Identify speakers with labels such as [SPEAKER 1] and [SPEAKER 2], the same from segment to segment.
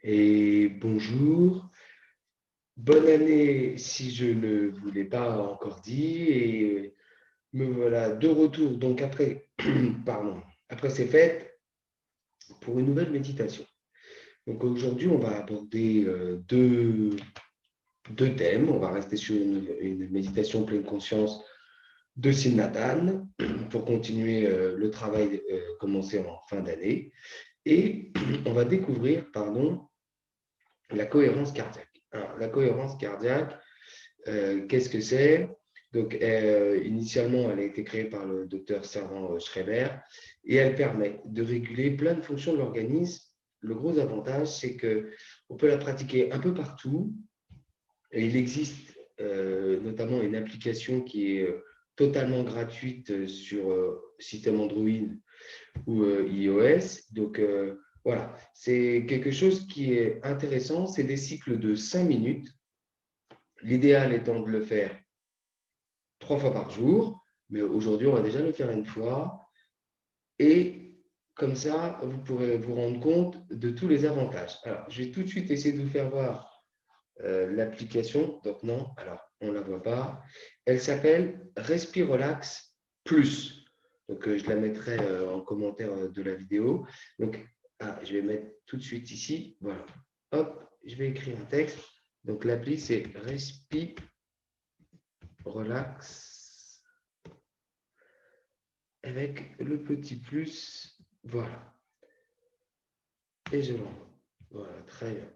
[SPEAKER 1] Et bonjour, bonne année si je ne vous l'ai pas encore dit. Et me voilà de retour, donc après, pardon, après ces fêtes, pour une nouvelle méditation. Donc aujourd'hui, on va aborder deux thèmes. On va rester sur une méditation pleine conscience de Sinnatan pour continuer le travail commencé en fin d'année. Et on va découvrir, pardon, la cohérence cardiaque. Alors, la cohérence cardiaque, qu'est-ce que c'est? Donc, initialement, elle a été créée par le docteur Servan Schreiber et elle permet de réguler plein de fonctions de l'organisme. Le gros avantage, c'est qu'on peut la pratiquer un peu partout et il existe notamment une application qui est totalement gratuite sur système Android ou iOS. Donc, voilà, c'est quelque chose qui est intéressant. C'est des cycles de 5 minutes. L'idéal étant de le faire 3 fois par jour, mais aujourd'hui, on va déjà le faire une fois. Et comme ça, vous pourrez vous rendre compte de tous les avantages. Alors, je vais tout de suite essayer de vous faire voir l'application. Donc, non, alors, on ne la voit pas. Elle s'appelle Respirelax Plus. Donc, je la mettrai en commentaire de la vidéo. Donc, je vais mettre tout de suite ici. Voilà. Hop, je vais écrire un texte. Donc, l'appli, c'est Respirelax avec le petit plus. Voilà. Et je l'envoie. Voilà, très bien.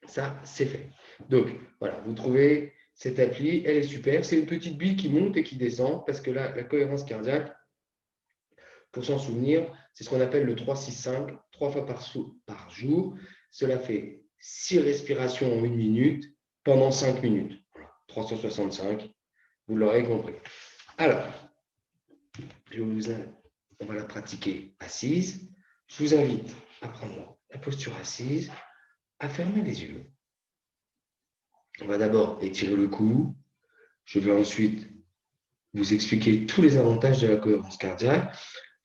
[SPEAKER 1] Ça, c'est fait. Donc, voilà, vous trouvez cette appli, elle est super. C'est une petite bille qui monte et qui descend parce que là, la cohérence cardiaque, pour s'en souvenir, c'est ce qu'on appelle le 3-6-5, 3 fois par jour. Cela fait 6 respirations en 1 minute pendant 5 minutes. Voilà, 365, vous l'aurez compris. Alors, on va la pratiquer assise. Je vous invite à prendre la posture assise, à fermer les yeux. On va d'abord étirer le cou. Je vais ensuite vous expliquer tous les avantages de la cohérence cardiaque.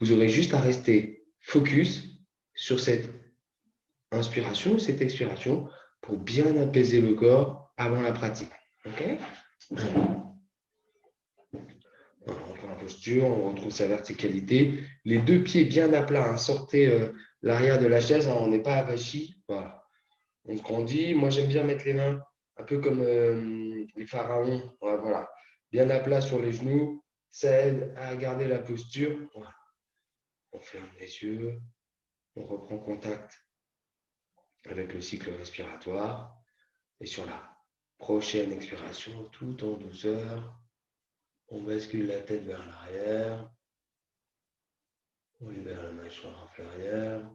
[SPEAKER 1] Vous aurez juste à rester focus sur cette inspiration, cette expiration, pour bien apaiser le corps avant la pratique. OK? On reprend la posture, on retrouve sa verticalité. Les deux pieds bien à plat. Sortez l'arrière de la chaise, on n'est pas avachi. Voilà. On se grandit. Moi, j'aime bien mettre les mains un peu comme les pharaons. Voilà. Bien à plat sur les genoux. Ça aide à garder la posture. Voilà. On ferme les yeux. On reprend contact avec le cycle respiratoire. Et sur la prochaine expiration, tout en douceur, on bascule la tête vers l'arrière. On libère la mâchoire inférieure.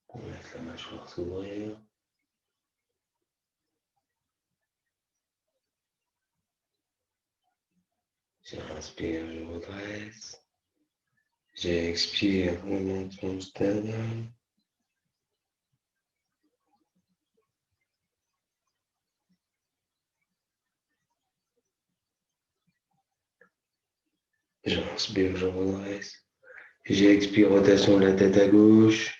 [SPEAKER 1] On laisse la mâchoire s'ouvrir. J'inspire, je redresse. J'expire, on monte mon sternum. J'inspire, je redresse. J'expire, rotation de la tête à gauche.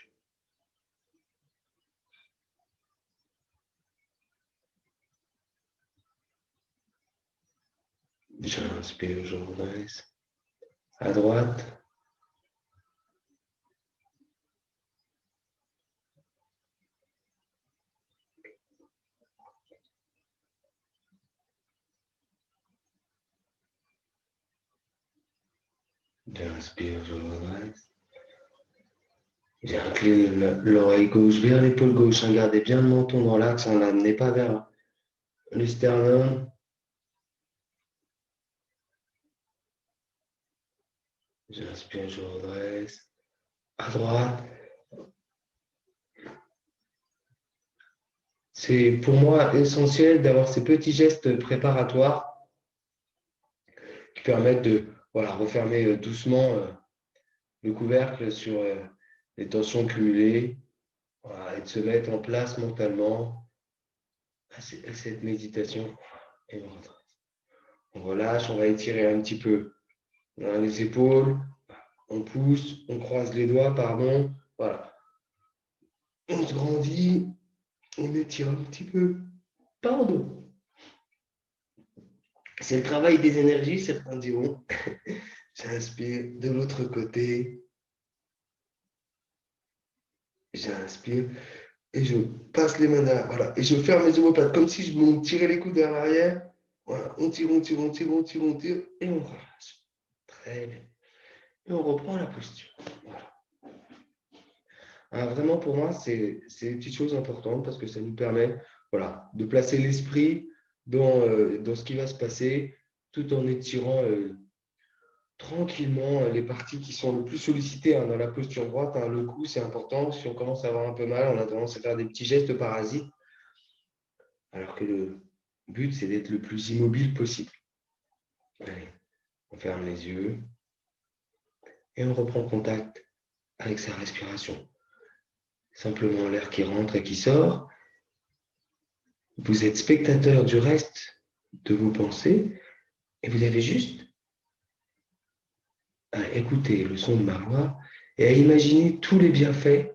[SPEAKER 1] J'inspire, je redresse. À droite. J'inspire, je redresse. J'incline l'oreille gauche vers l'épaule gauche. Gardez bien le menton dans l'axe. On ne l'amenez pas vers le sternum. J'inspire, je redresse. À droite. C'est pour moi essentiel d'avoir ces petits gestes préparatoires qui permettent de refermer doucement le couvercle sur les tensions cumulées et de se mettre en place mentalement à cette méditation. Et on relâche, on va étirer un petit peu les épaules. On pousse, on croise les doigts, pardon. Voilà. On se grandit, on étire un petit peu. Pardon. C'est le travail des énergies, certains diront. J'inspire de l'autre côté. J'inspire et je passe les mains derrière. Voilà. Et je ferme les omoplates comme si je me tirais les coudes vers l'arrière. Voilà. On tire, on tire, on tire, on tire, on tire. Et on relâche. Très bien. Et on reprend la posture. Voilà. Alors vraiment, pour moi, c'est une petite chose importante parce que ça nous permet voilà, de placer l'esprit dans ce qui va se passer tout en étirant tranquillement les parties qui sont le plus sollicitées dans la posture droite. Le cou, c'est important. Si on commence à avoir un peu mal, on a tendance à faire des petits gestes parasites, alors que le but, c'est d'être le plus immobile possible. Allez, on ferme les yeux et on reprend contact avec sa respiration. Simplement l'air qui rentre et qui sort. Vous êtes spectateur du reste de vos pensées et vous avez juste à écouter le son de ma voix et à imaginer tous les bienfaits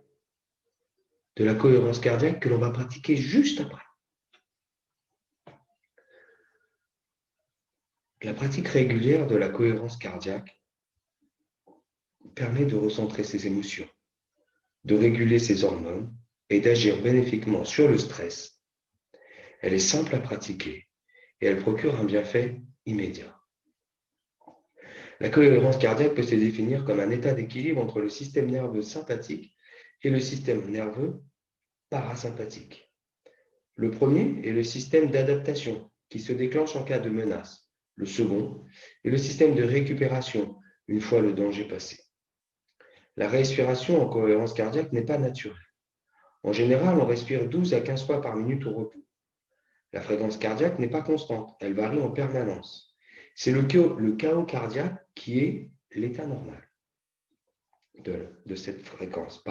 [SPEAKER 1] de la cohérence cardiaque que l'on va pratiquer juste après. La pratique régulière de la cohérence cardiaque permet de recentrer ses émotions, de réguler ses hormones et d'agir bénéfiquement sur le stress. Elle est simple à pratiquer et elle procure un bienfait immédiat. La cohérence cardiaque peut se définir comme un état d'équilibre entre le système nerveux sympathique et le système nerveux parasympathique. Le premier est le système d'adaptation qui se déclenche en cas de menace. Le second est le système de récupération une fois le danger passé. La respiration en cohérence cardiaque n'est pas naturelle. En général, on respire 12 à 15 fois par minute au repos. La fréquence cardiaque n'est pas constante, elle varie en permanence. C'est le chaos cardiaque qui est l'état normal de cette fréquence.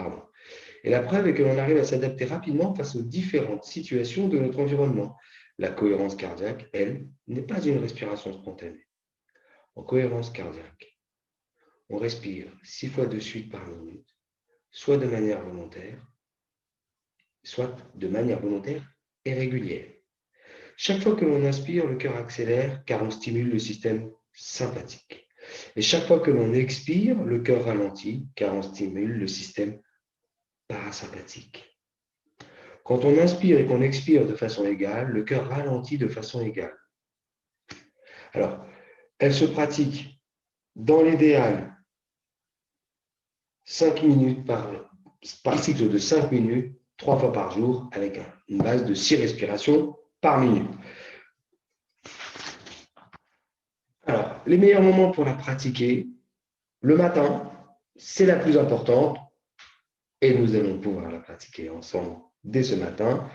[SPEAKER 1] Et la preuve est que l'on arrive à s'adapter rapidement face aux différentes situations de notre environnement. La cohérence cardiaque, elle, n'est pas une respiration spontanée. En cohérence cardiaque, on respire 6 fois de suite par minute, soit de manière volontaire et régulière. Chaque fois que l'on inspire, le cœur accélère car on stimule le système sympathique. Et chaque fois que l'on expire, le cœur ralentit car on stimule le système parasympathique. Quand on inspire et qu'on expire de façon égale, le cœur ralentit de façon égale. Alors, elle se pratique dans l'idéal 5 minutes par cycle de 5 minutes, 3 fois par jour, avec une base de 6 respirations par minute. Alors, les meilleurs moments pour la pratiquer, le matin, c'est la plus importante et nous allons pouvoir la pratiquer ensemble dès ce matin.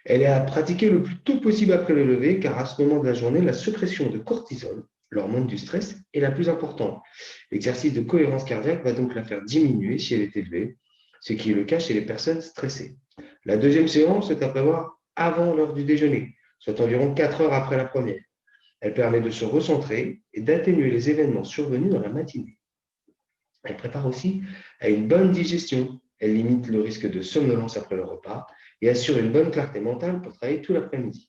[SPEAKER 1] Elle est à pratiquer le plus tôt possible après le lever car à ce moment de la journée, la sécrétion de cortisol, l'hormone du stress, est la plus importante. L'exercice de cohérence cardiaque va donc la faire diminuer si elle est élevée, ce qui est le cas chez les personnes stressées. La deuxième séance est à prévoir avant l'heure du déjeuner, soit environ 4 heures après la première. Elle permet de se recentrer et d'atténuer les événements survenus dans la matinée. Elle prépare aussi à une bonne digestion. Elle limite le risque de somnolence après le repas et assure une bonne clarté mentale pour travailler tout l'après-midi.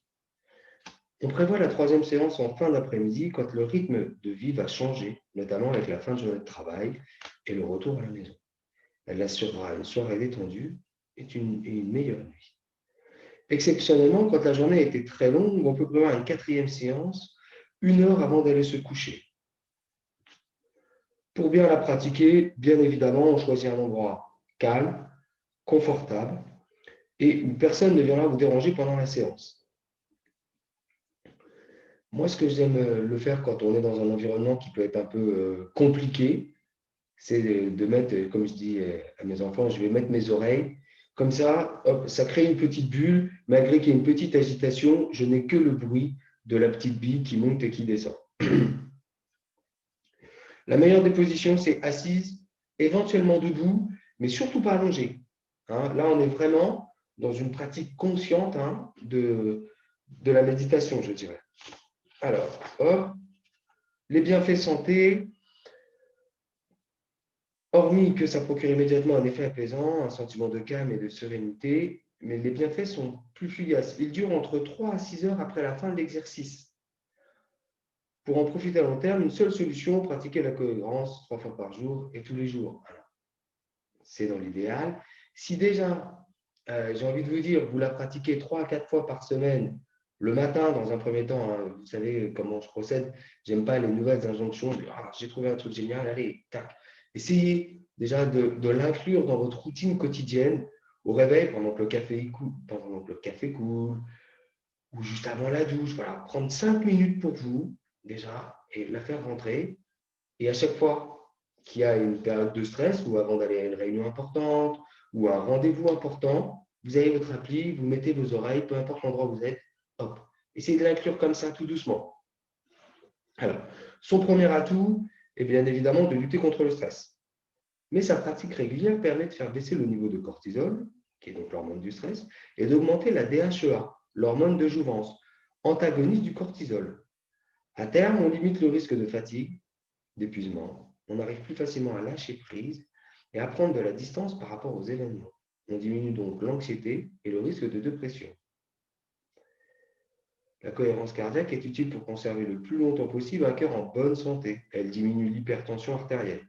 [SPEAKER 1] On prévoit la troisième séance en fin d'après-midi quand le rythme de vie va changer, notamment avec la fin de journée de travail et le retour à la maison. Elle assurera une soirée détendue et une meilleure nuit. Exceptionnellement, quand la journée a été très longue, on peut prévoir une quatrième séance 1 heure avant d'aller se coucher. Pour bien la pratiquer, bien évidemment, on choisit un endroit calme, confortable et où personne ne viendra vous déranger pendant la séance. Moi, ce que j'aime le faire quand on est dans un environnement qui peut être un peu compliqué, c'est de mettre, comme je dis à mes enfants, je vais mettre mes oreilles. Comme ça, hop, ça crée une petite bulle. Malgré qu'il y ait une petite agitation, je n'ai que le bruit de la petite bille qui monte et qui descend. La meilleure des positions, c'est assise, éventuellement debout, mais surtout pas allongée. Là, on est vraiment dans une pratique consciente de la méditation, je dirais. Alors, hop, les bienfaits santé. Hormis que ça procure immédiatement un effet apaisant, un sentiment de calme et de sérénité, mais les bienfaits sont plus fugaces. Ils durent entre 3 à 6 heures après la fin de l'exercice. Pour en profiter à long terme, une seule solution, pratiquer la cohérence 3 fois par jour et tous les jours. C'est dans l'idéal. Si déjà, j'ai envie de vous dire, vous la pratiquez 3 à 4 fois par semaine, le matin dans un premier temps, hein, vous savez comment je procède, j'aime pas les nouvelles injonctions, j'ai trouvé un truc génial, allez, tac. Essayez déjà de l'inclure dans votre routine quotidienne, au réveil, pendant que le café coule, ou juste avant la douche, voilà, prendre 5 minutes pour vous, déjà, et la faire rentrer. Et à chaque fois qu'il y a une période de stress ou avant d'aller à une réunion importante ou à un rendez-vous important, vous avez votre appli, vous mettez vos oreilles, peu importe l'endroit où vous êtes, hop. Essayez de l'inclure comme ça, tout doucement. Alors, son premier atout est bien évidemment de lutter contre le stress. Mais sa pratique régulière permet de faire baisser le niveau de cortisol, qui est donc l'hormone du stress, et d'augmenter la DHEA, l'hormone de jouvence, antagoniste du cortisol. À terme, on limite le risque de fatigue, d'épuisement, on arrive plus facilement à lâcher prise et à prendre de la distance par rapport aux événements. On diminue donc l'anxiété et le risque de dépression. La cohérence cardiaque est utile pour conserver le plus longtemps possible un cœur en bonne santé. Elle diminue l'hypertension artérielle.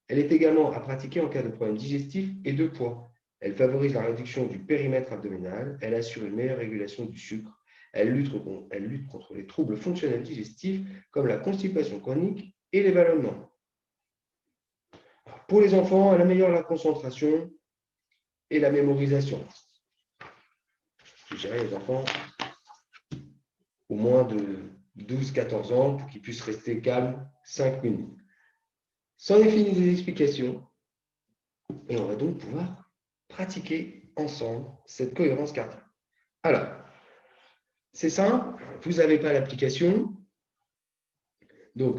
[SPEAKER 1] Elle est également à pratiquer en cas de problèmes digestifs et de poids. Elle favorise la réduction du périmètre abdominal, elle assure une meilleure régulation du sucre, elle lutte contre les troubles fonctionnels digestifs comme la constipation chronique et les ballonnements. Pour les enfants, elle améliore la concentration et la mémorisation. Je dirais les enfants au moins de 12-14 ans pour qu'ils puissent rester calmes 5 minutes. C'en est fini des explications et on va donc pouvoir pratiquer ensemble cette cohérence cardiaque. Alors, c'est simple, vous n'avez pas l'application, donc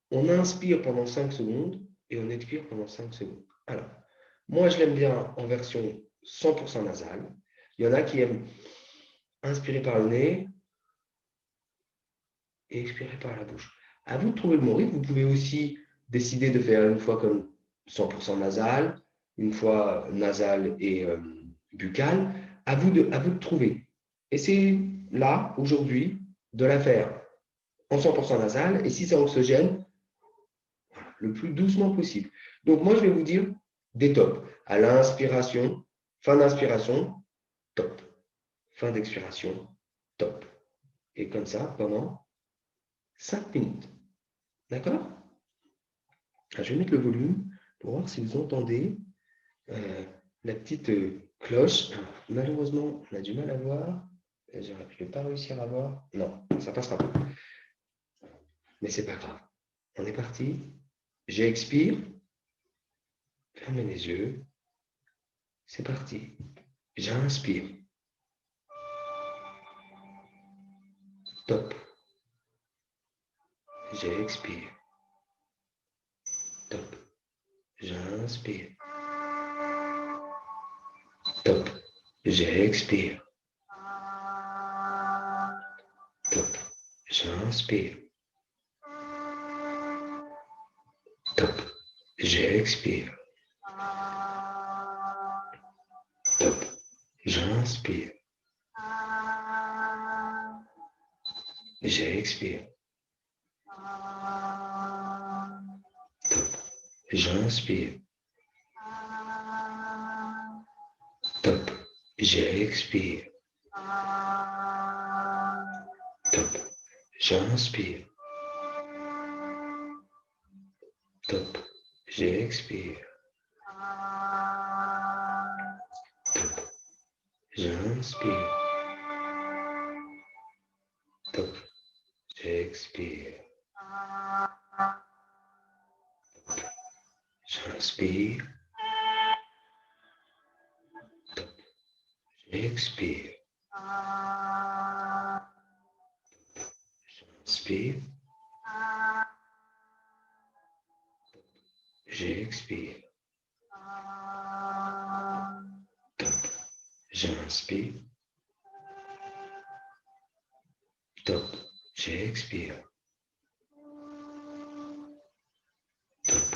[SPEAKER 1] on inspire pendant 5 secondes et on expire pendant 5 secondes. Alors, moi je l'aime bien en version 100% nasale. Il y en a qui aiment inspirer par le nez et expirer par la bouche. À vous de trouver le bon rythme. Vous pouvez aussi décider de faire une fois comme 100% nasal, une fois nasal et buccal. À vous de trouver. Et c'est là, aujourd'hui, de la faire en 100% nasal et si ça oxygène, le plus doucement possible. Donc, moi, je vais vous dire des tops. À l'inspiration, fin d'inspiration, top. Fin d'expiration, top. Et comme ça, pendant 5 minutes. D'accord? Je vais mettre le volume pour voir si vous entendez la petite cloche. Malheureusement, on a du mal à voir. Je ne vais pas réussir à voir. Non, ça ne passera pas. Mais ce n'est pas grave. On est parti. J'expire. Fermez les yeux. C'est parti. J'inspire. Top. J'expire. Top. J'inspire. Top. J'expire. Top. J'inspire. Top. J'expire. Top. J'inspire. J'expire. Top. J'inspire. Top. J'expire. Top. J'inspire. Top. J'expire. Top. J'inspire. Top. J'expire. J'inspire. Top. J'expire. J'inspire. J'expire. Top. J'inspire. Top. J'expire. Top.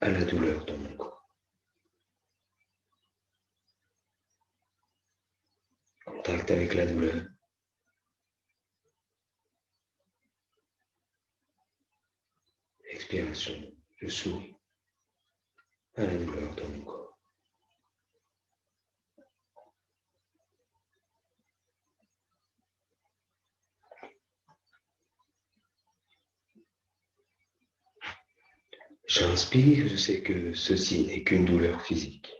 [SPEAKER 1] à la douleur dans mon corps. Contact avec la douleur. Expiration, je souris à la douleur dans mon corps. J'inspire, je sais que ceci n'est qu'une douleur physique.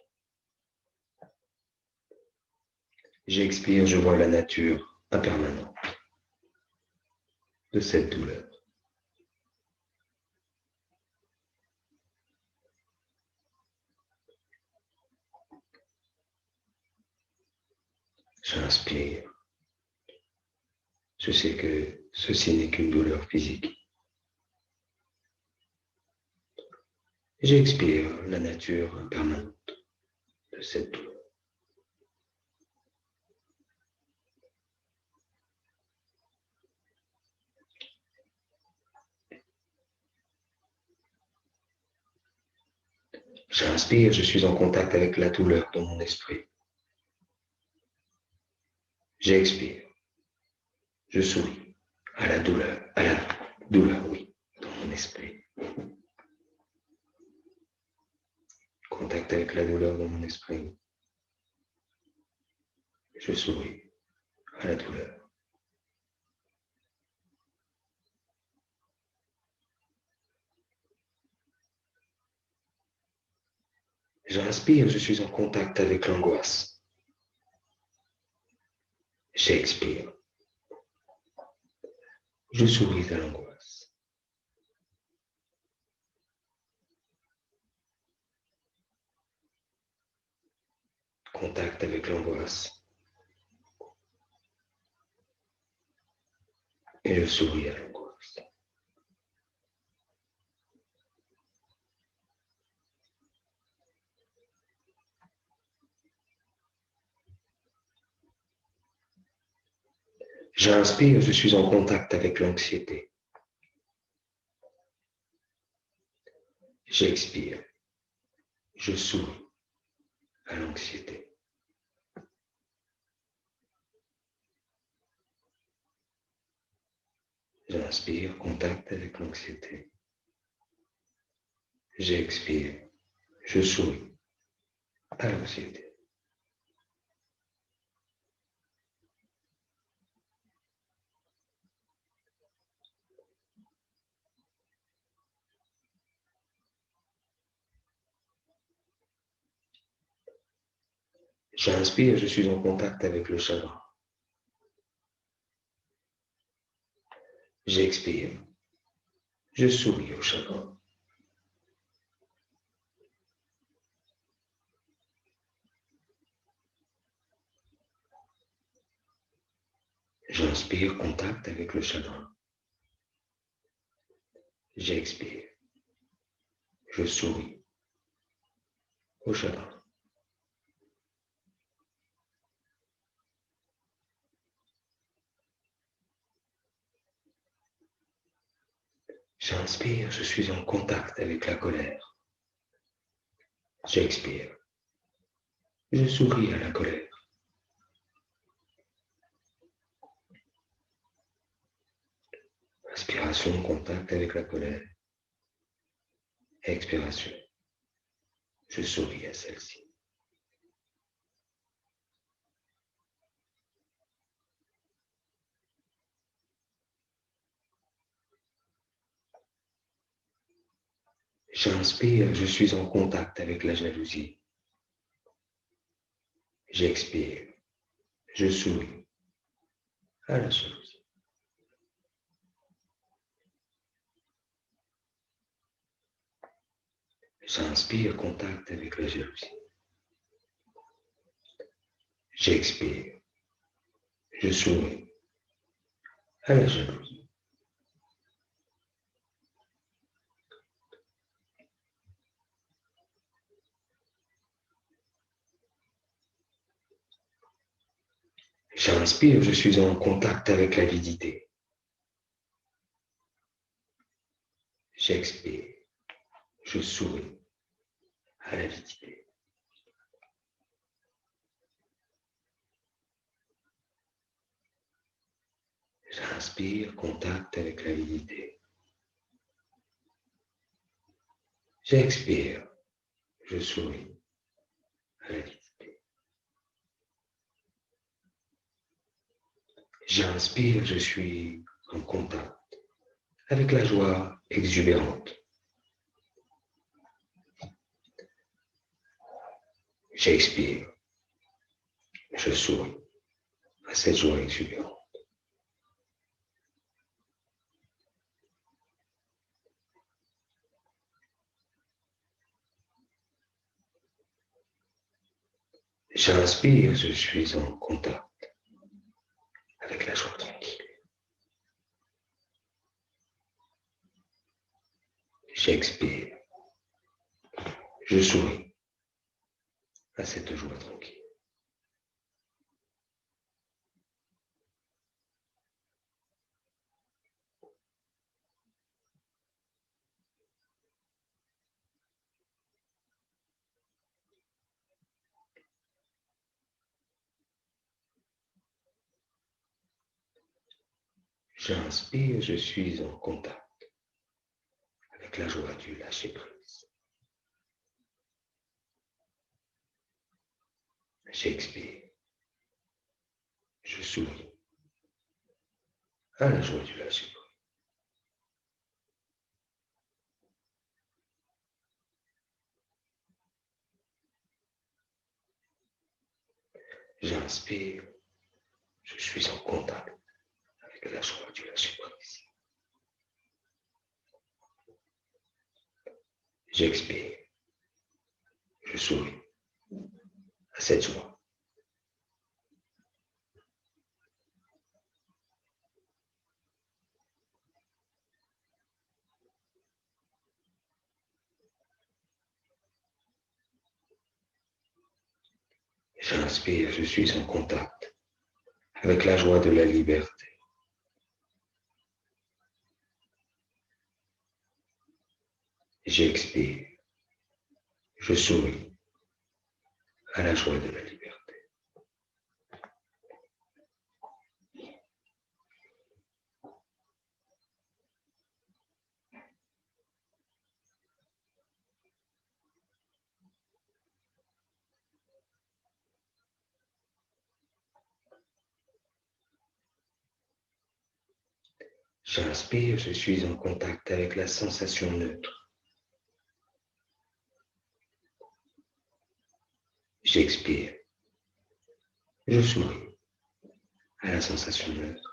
[SPEAKER 1] J'expire, je vois la nature impermanente de cette douleur. J'inspire, je sais que ceci n'est qu'une douleur physique. J'expire la nature impermanente de cette douleur. J'inspire, je suis en contact avec la douleur dans mon esprit. J'expire, je souris à la douleur, oui, dans mon esprit. Contact avec la douleur dans mon esprit. Je souris à la douleur. J'inspire, je suis en contact avec l'angoisse. J'expire. Je souris à l'angoisse. Contact avec l'angoisse. Et je souris à l'angoisse. J'inspire, je suis en contact avec l'anxiété. J'expire. Je souris à l'anxiété. J'inspire, contact avec l'anxiété. J'expire. Je souris à l'anxiété. J'inspire, je suis en contact avec le chagrin. J'expire. Je souris au chagrin. J'inspire, contact avec le chagrin. J'expire. Je souris au chagrin. J'inspire, je suis en contact avec la colère. J'expire. Je souris à la colère. Inspiration, contact avec la colère. Expiration. Je souris à celle-ci. J'inspire, je suis en contact avec la jalousie. J'expire. Je souris à la jalousie. J'inspire, contact avec la jalousie. J'expire. Je souris à la jalousie. J'inspire, je suis en contact avec l'avidité. J'expire. Je souris à l'avidité. J'inspire, contact avec l'avidité. J'expire, je souris à l'avidité. J'inspire, je suis en contact avec la joie exubérante. J'expire, je souris à cette joie exubérante. J'inspire, je suis en contact avec la joie tranquille. J'expire, je souris à cette joie tranquille. J'inspire, je suis en contact avec la joie du lâcher-prise. J'expire, je souris à la joie du lâcher-prise. J'inspire, je suis en contact avec la joie du lâcher-prise. J'expire, je souris à cette joie. J'inspire, je suis en contact avec la joie de la liberté. J'expire, je souris à la joie de la liberté. J'inspire, je suis en contact avec la sensation neutre. J'expire, je souris à la sensation neutre.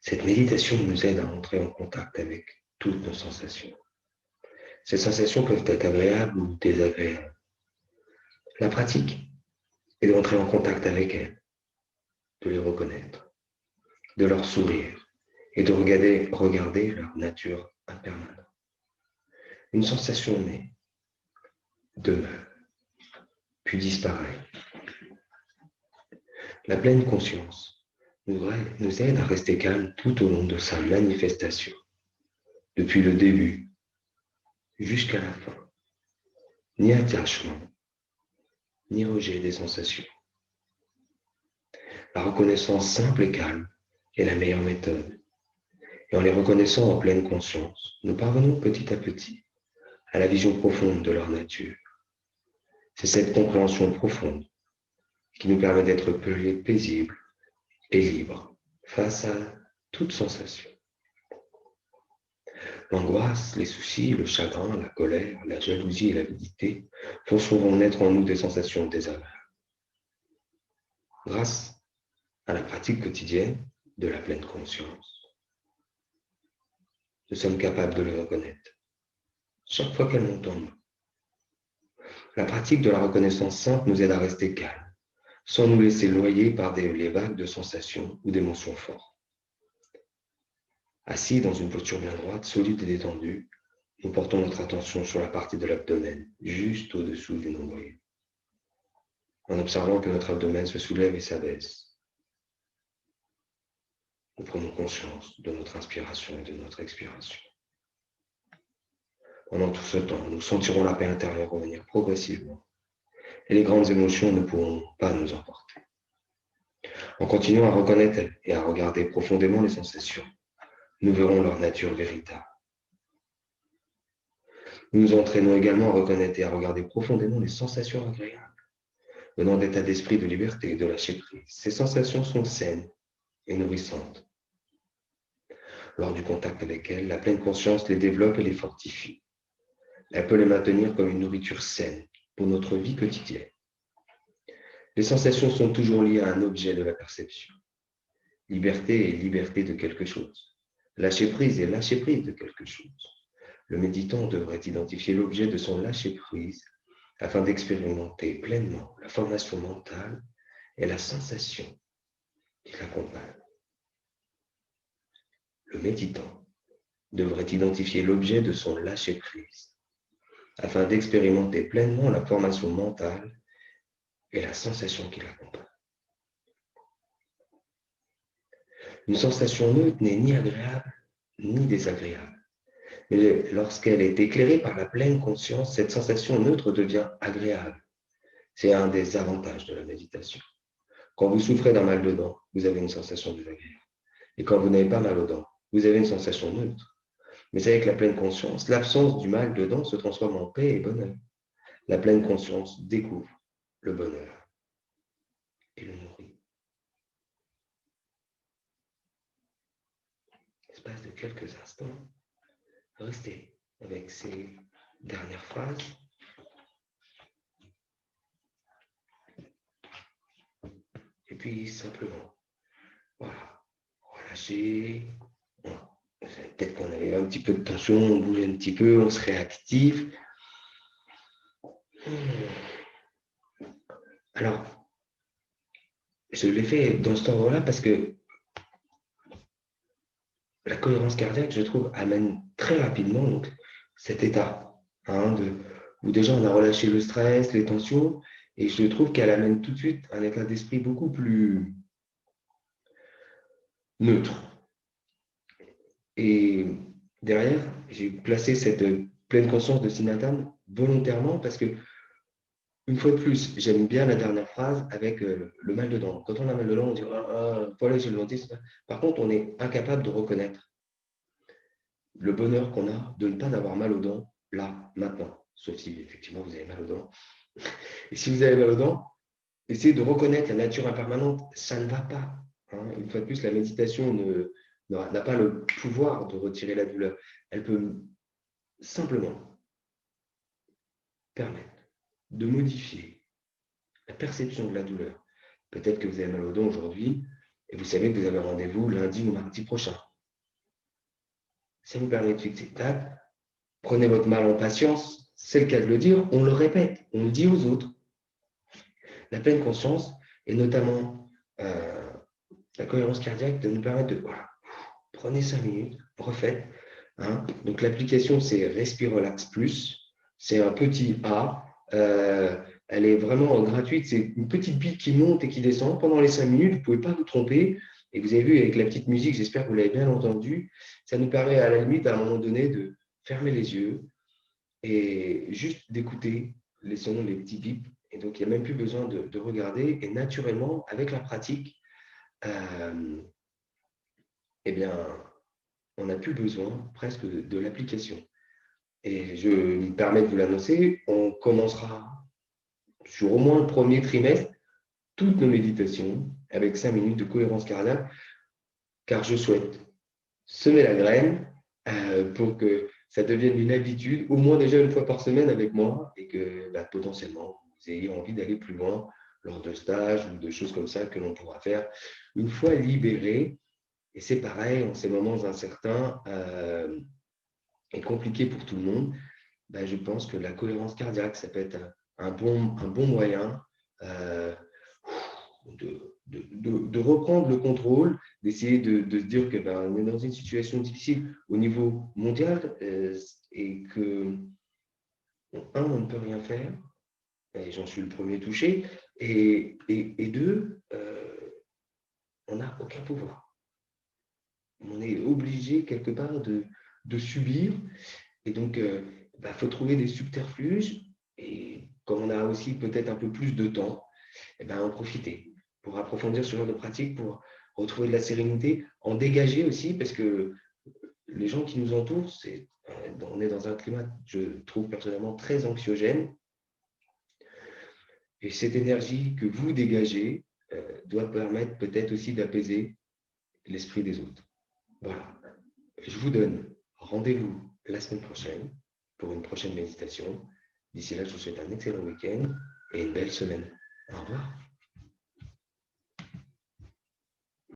[SPEAKER 1] Cette méditation nous aide à entrer en contact avec toutes nos sensations. Ces sensations peuvent être agréables ou désagréables. La pratique est d'entrer en contact avec elles, de les reconnaître, de leur sourire et de regarder leur nature impermanente. Une sensation naît, demeure, puis disparaît. La pleine conscience nous aide à rester calme tout au long de sa manifestation, depuis le début jusqu'à la fin. Ni attachement, ni rejet des sensations. La reconnaissance simple et calme est la meilleure méthode. Et en les reconnaissant en pleine conscience, nous parvenons petit à petit à la vision profonde de leur nature. C'est cette compréhension profonde qui nous permet d'être paisibles et libres face à toute sensation. L'angoisse, les soucis, le chagrin, la colère, la jalousie et l'avidité font souvent naître en nous des sensations désagréables. Grâce à la pratique quotidienne de la pleine conscience, nous sommes capables de les reconnaître chaque fois qu'elles montent en nous. La pratique de la reconnaissance simple nous aide à rester calme, sans nous laisser noyer par les vagues de sensations ou d'émotions fortes. Assis dans une posture bien droite, solide et détendue, nous portons notre attention sur la partie de l'abdomen, juste au-dessous du nombril, en observant que notre abdomen se soulève et s'abaisse. Nous prenons conscience de notre inspiration et de notre expiration. Pendant tout ce temps, nous sentirons la paix intérieure revenir progressivement et les grandes émotions ne pourront pas nous emporter. En continuant à reconnaître et à regarder profondément les sensations, nous verrons leur nature véritable. Nous nous entraînons également à reconnaître et à regarder profondément les sensations agréables, venant d'états d'esprit de liberté et de lâcher prise. Ces sensations sont saines et nourrissantes. Lors du contact avec elles, la pleine conscience les développe et les fortifie. Elle peut les maintenir comme une nourriture saine pour notre vie quotidienne. Les sensations sont toujours liées à un objet de la perception. Liberté est liberté de quelque chose. Lâcher prise est lâcher prise de quelque chose. Le méditant devrait identifier l'objet de son lâcher prise afin d'expérimenter pleinement la formation mentale et la sensation qui l'accompagne. Le méditant devrait identifier l'objet de son lâcher prise afin d'expérimenter pleinement la formation mentale et la sensation qui l'accompagne. Une sensation neutre n'est ni agréable ni désagréable. Mais lorsqu'elle est éclairée par la pleine conscience, cette sensation neutre devient agréable. C'est un des avantages de la méditation. Quand vous souffrez d'un mal de dents, vous avez une sensation désagréable. Et quand vous n'avez pas mal aux dents, vous avez une sensation neutre. Mais c'est avec la pleine conscience, l'absence du mal de dents se transforme en paix et bonheur. La pleine conscience découvre le bonheur et le nourrit. L'espace de quelques instants, restez avec ces dernières phrases. Et puis simplement, voilà, relâcher. Peut-être qu'on avait un petit peu de tension, on bouge un petit peu, on se réactive. Alors, je l'ai fait dans cet ordre-là parce que la cohérence cardiaque, je trouve, amène très rapidement donc, cet état où déjà on a relâché le stress, les tensions, et je trouve qu'elle amène tout de suite un état d'esprit beaucoup plus neutre. Et derrière, j'ai placé cette pleine conscience de Sinatan volontairement parce que, une fois de plus, j'aime bien la dernière phrase avec le mal de dents. Quand on a mal de dents, on dit voilà, j'ai le dentiste. Par contre, on est incapable de reconnaître le bonheur qu'on a de ne pas avoir mal aux dents là, maintenant. Sauf si effectivement vous avez mal aux dents. Et si vous avez mal aux dents, essayez de reconnaître la nature impermanente. Ça ne va pas. Une fois de plus, la méditation n'a pas le pouvoir de retirer la douleur. Elle peut simplement permettre de modifier la perception de la douleur. Peut-être que vous avez mal aux dents aujourd'hui et vous savez que vous avez rendez-vous lundi ou mardi prochain. Ça vous permet de fixer une date. Prenez votre mal en patience. C'est le cas de le dire. On le répète. On le dit aux autres. La pleine conscience et notamment la cohérence cardiaque de nous permettre de voilà, prenez 5 minutes, refaites. Donc l'application c'est Respirelax Plus, c'est un petit A, elle est vraiment gratuite, c'est une petite bille qui monte et qui descend pendant les 5 minutes, vous ne pouvez pas vous tromper. Et vous avez vu avec la petite musique, j'espère que vous l'avez bien entendu, ça nous permet à la limite à un moment donné de fermer les yeux et juste d'écouter les sons, les petits bips. Et donc il n'y a même plus besoin de regarder. Et naturellement, avec la pratique, eh bien, on n'a plus besoin presque de l'application. Et je me permets de vous l'annoncer, on commencera sur au moins le premier trimestre toutes nos méditations avec 5 minutes de cohérence cardiaque, car je souhaite semer la graine pour que ça devienne une habitude, au moins déjà une fois par semaine avec moi, et que potentiellement vous ayez envie d'aller plus loin lors de stages ou de choses comme ça que l'on pourra faire une fois libéré. Et c'est pareil, en ces moments incertains et compliqués pour tout le monde, je pense que la cohérence cardiaque, ça peut être un bon moyen de reprendre le contrôle, d'essayer de se dire que on est dans une situation difficile au niveau mondial et que, on ne peut rien faire, et j'en suis le premier touché, et deux, on n'a aucun pouvoir. On est obligé quelque part de subir, et donc il faut trouver des subterfuges, et comme on a aussi peut-être un peu plus de temps, en profiter pour approfondir ce genre de pratique, pour retrouver de la sérénité, en dégager aussi, parce que les gens qui nous entourent, on est dans un climat, je trouve personnellement, très anxiogène. Et cette énergie que vous dégagez doit permettre peut-être aussi d'apaiser l'esprit des autres. Voilà. Je vous donne rendez-vous la semaine prochaine pour une prochaine méditation. D'ici là, je vous souhaite un excellent week-end et une belle semaine. Au revoir.